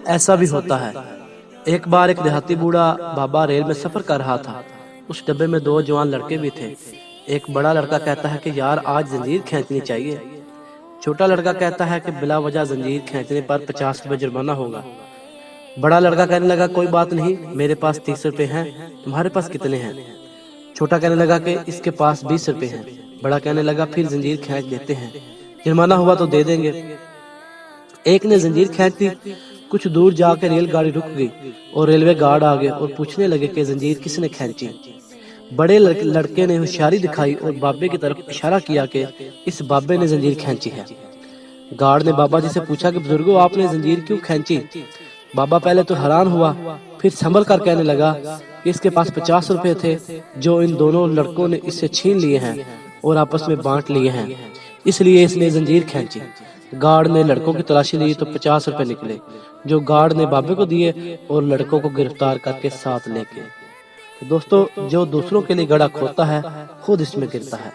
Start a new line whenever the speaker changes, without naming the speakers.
ऐसा भी होता है। एक बार एक देहाती बूढ़ा बाबा रेल में सफर कर रहा था। उस डब्बे में दो जवान लड़के भी थे। एक बड़ा लड़का कहता है कि यार आज जंजीर खींचनी चाहिए। छोटा लड़का कहता है कि बिला वजह जंजीर खींचने पर 50 रुपये जुर्माना होगा। बड़ा लड़का कहने लगा कोई बात नहीं, मेरे पास 30 रुपये हैं, तुम्हारे पास कितने हैं? छोटा कहने लगा कि इसके पास 20 रुपये हैं। बड़ा कहने लगा फिर जंजीर खींच देते हैं, जुर्माना हुआ तो दे देंगे। एक ने जंजीर खींच दी। कुछ दूर जाकर रेलगाड़ी रुक गई और रेलवे गार्ड आ गए और पूछने लगे कि जंजीर किसने खींची। बड़े लड़के ने होशियारी दिखाई और बाबे की तरफ इशारा किया कि इस बाबे ने जंजीर खींची है। गार्ड ने बाबा जी से पूछा कि बुजुर्गो आपने जंजीर क्यों खींची? बाबा पहले तो हैरान हुआ, फिर संभल कर कहने लगा कि इसके पास 50 रुपए थे जो इन दोनों लड़कों ने इससे छीन लिए हैं और आपस में बांट लिए हैं, इसलिए इसने जंजीर खींची। गार्ड ने लड़कों की तलाशी ली तो 50 रुपए निकले जो गार्ड ने बाबे को दिए और लड़कों को गिरफ्तार करके साथ लेके। तो दोस्तों, जो दूसरों के लिए गड़ा खोता है खुद इसमें गिरता है।